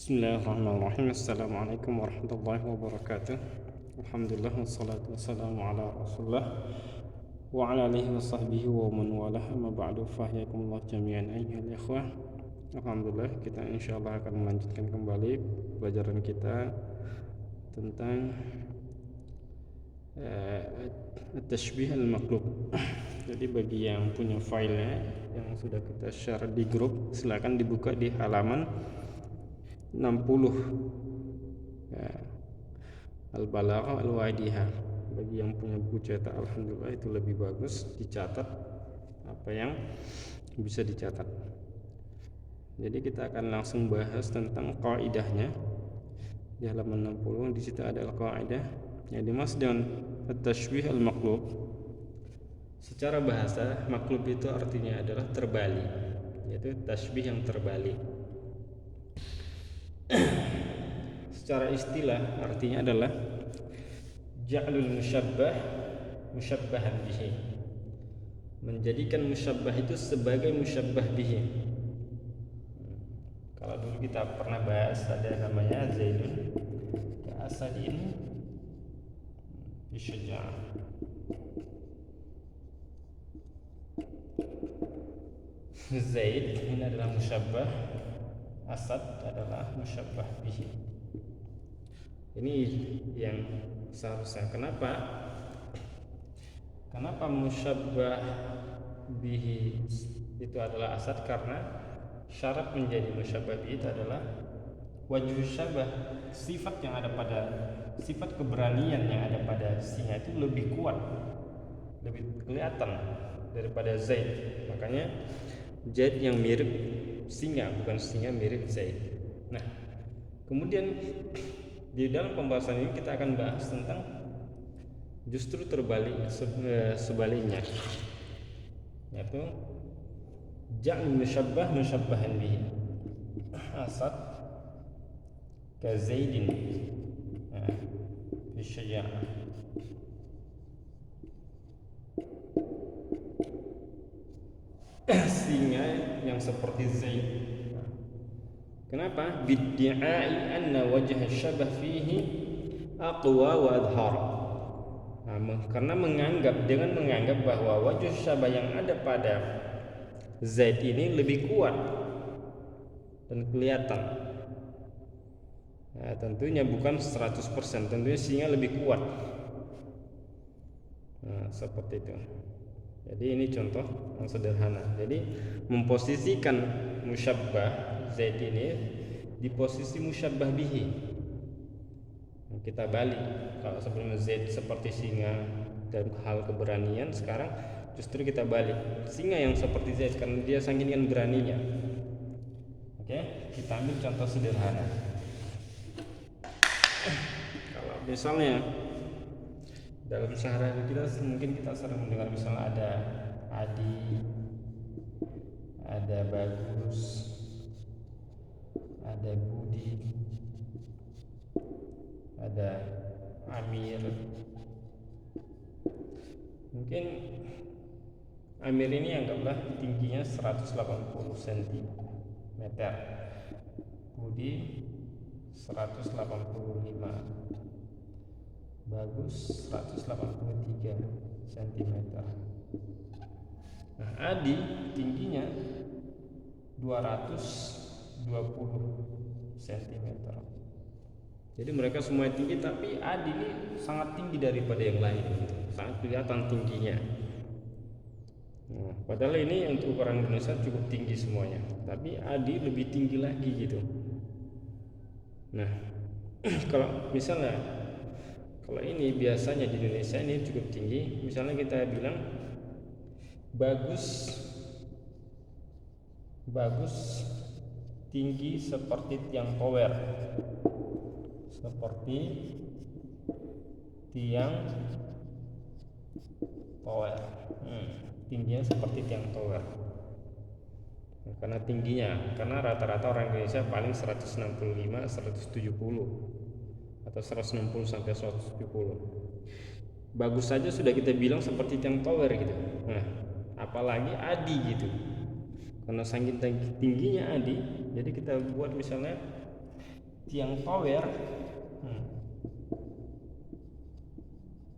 Bismillahirrahmanirrahim. Assalamualaikum warahmatullahi wabarakatuh. Alhamdulillah wassalatu wassalamu ala rasulullah wa ala alihi wa sahbihi wa man walah, amma ba'du, fahiyakumullah jami'an ayyuhal ikhwah. Alhamdulillah, kita insyaallah akan melanjutkan kembali pelajaran kita tentang at-tashbih al-maqlub. Jadi bagi yang punya filenya yang sudah kita share di grup, silakan dibuka di halaman 60 ya, Al-Balaghah Al-Wadihah. Bagi yang punya buku cetak, alhamdulillah itu lebih bagus, dicatat apa yang bisa dicatat. Jadi kita akan langsung bahas tentang qaidahnya di halaman 60. Di situ ada qaidah yang dimaksud dengan at-tashbih al-maqlub. Secara bahasa, maqlub itu artinya adalah terbalik, yaitu tashbih yang terbalik. Secara istilah artinya adalah ja'lul musyabbah musyabbahan bihi, menjadikan musyabbah itu sebagai musyabbah bihi. Kalau dulu kita pernah bahas, ada namanya Zaidun Asadin bisyaja'ah. Zaid ini adalah musyabbah, Asad adalah musyabbah bihi. Ini yang seharusnya. Kenapa musyabbah bihi itu adalah Asad? Karena syarat menjadi musyabbah bihi itu adalah wajhu syabah, sifat yang ada pada, sifat keberanian yang ada pada singa itu lebih kuat, lebih kelihatan daripada Zaid. Makanya Zaid yang mirip singa, bukan singa mirip Zaid. Nah, kemudian di dalam pembahasan ini kita akan bahas tentang justru terbalik, sebaliknya, yaitu ja'l musyabbah musyabbahan bihi, Asad ka Zaidin bisyaja'ah. Singa yang seperti Zaid. Kenapa? Biddi'ai anna wajh syabah fihi aqwa wa adhar. Karena dengan menganggap bahwa wajh syabah yang ada pada Zaid ini lebih kuat dan kelihatan. Nah, tentunya bukan 100%, tentunya singa lebih kuat. Nah, seperti itu. Jadi ini contoh yang sederhana. Jadi memposisikan musyabbah Zaid ini di posisi musyabbah bihi. Kita balik. Kalau sebelumnya Zaid seperti singa dalam hal keberanian, sekarang justru kita balik. Singa yang seperti Zaid karena dia saking beraninya. Oke, kita ambil contoh sederhana. Kalau misalnya dalam sehari-hari kita mungkin kita sering mendengar misalnya ada Adi, ada Bagus, ada Budi, ada Amir. Mungkin Amir ini anggaplah tingginya 180 cm, Budi 185, Bagus 183 cm. Nah, Adi tingginya 220 cm. Jadi mereka semua tinggi, tapi Adi ini sangat tinggi daripada yang lain, sangat kelihatan tingginya. Nah, padahal ini untuk ukuran Indonesia cukup tinggi semuanya, tapi Adi lebih tinggi lagi gitu. Nah, kalau ini biasanya di Indonesia ini cukup tinggi. Misalnya kita bilang Bagus tinggi seperti tiang tower, tingginya seperti tiang tower. Karena rata-rata orang Indonesia paling 165, 170 atau 160 sampai 170. Bagus saja sudah kita bilang seperti tiang tower gitu. Nah, apalagi Adi gitu. Karena saking tingginya Adi, jadi kita buat misalnya tiang tower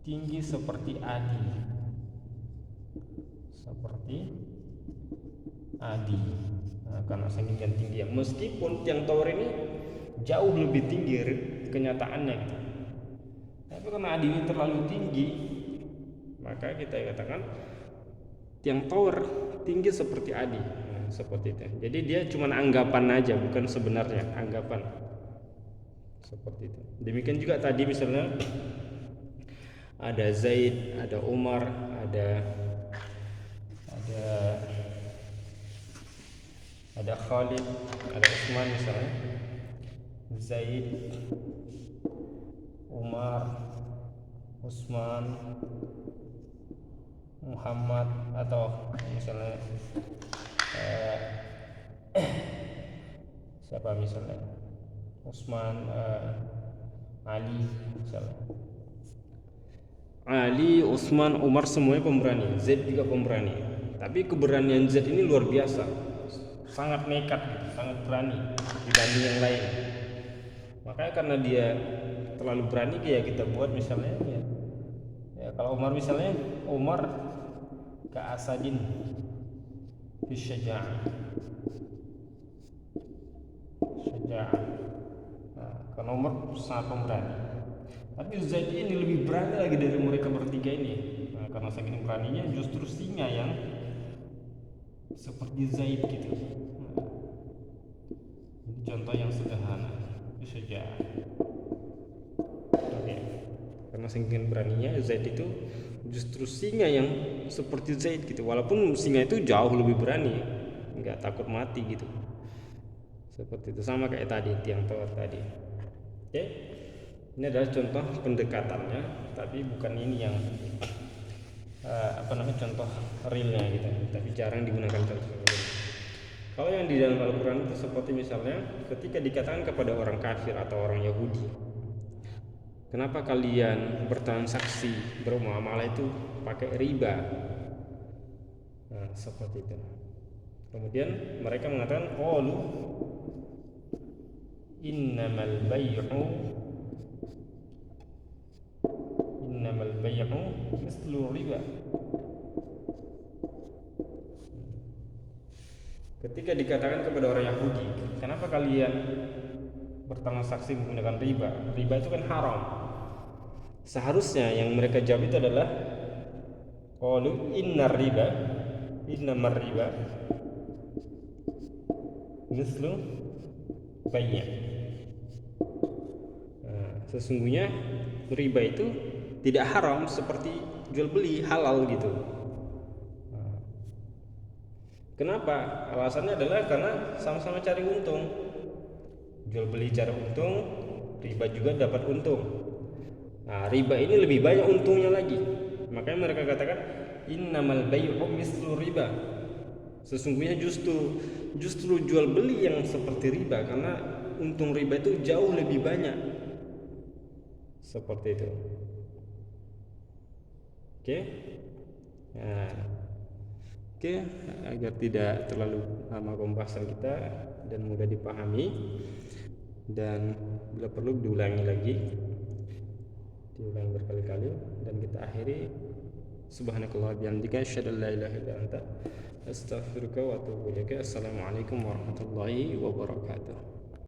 tinggi seperti Adi. Karena saking tinggi ya. Meskipun tiang tower ini jauh lebih tinggi kenyataannya gitu. Tapi karena Adi ini terlalu tinggi, maka kita katakan tiang tower tinggi seperti Adi. Seperti itu. Jadi dia cuma anggapan aja, bukan sebenarnya anggapan. Seperti itu. Demikian juga tadi misalnya ada Zaid, ada Umar, ada Khalid, ada Utsman misalnya. Zaid, Umar, Utsman, Muhammad, atau misalnya siapa misalnya Utsman, Ali misalnya. Ali, Utsman, Umar semuanya pemberani, Zaid juga pemberani. Tapi keberanian Zaid ini luar biasa, sangat nekat gitu, sangat berani dibanding yang lain. Makanya karena dia terlalu berani, ya kita buat misalnya ya kalau Umar misalnya, Umar ka'asadin fi syaja'ah. Karena Umar sangat pemberani. Tapi Zaid ini lebih berani lagi dari mereka bertiga ini. Karena saking beraninya, justru singa yang seperti Zaid gitu. Ini contoh yang sederhana, itu saja. Oke. Karena saking beraninya, Zaid itu justru singa yang seperti Zaid gitu. Walaupun singa itu jauh lebih berani, nggak takut mati gitu. Seperti itu, sama kayak tadi tiang tower tadi. Oke. Ini adalah contoh pendekatannya, tapi bukan ini yang contoh realnya gitu, tapi jarang digunakan contoh real. Kalau yang di dalam Al-Quran itu seperti misalnya ketika dikatakan kepada orang kafir atau orang Yahudi, kenapa kalian bertransaksi bermuamalah itu pakai riba? Seperti itu. Kemudian mereka mengatakan, qalu innamal bay'u mislu riba. Ketika dikatakan kepada orang Yahudi, kenapa kalian bertransaksi menggunakan riba? Riba itu kan haram. Seharusnya yang mereka jawab itu adalah qalu innamar riba mislu bay'. Sesungguhnya riba itu tidak haram seperti jual beli, halal gitu. Kenapa? Alasannya adalah karena sama-sama cari untung. Jual beli cari untung, riba juga dapat untung. Riba ini lebih banyak untungnya lagi. Makanya mereka katakan innamal bay'u mislu riba. Sesungguhnya justru jual beli yang seperti riba, karena untung riba itu jauh lebih banyak. Seperti itu. Oke. Agar tidak terlalu lama pembahasan kita dan mudah dipahami, dan bila perlu diulangi berkali-kali, dan kita akhiri subhanakallah bihamdika asyhadu an la ilaha illa anta astaghfiruka wa atubu ilaik. Assalamualaikum warahmatullahi wabarakatuh.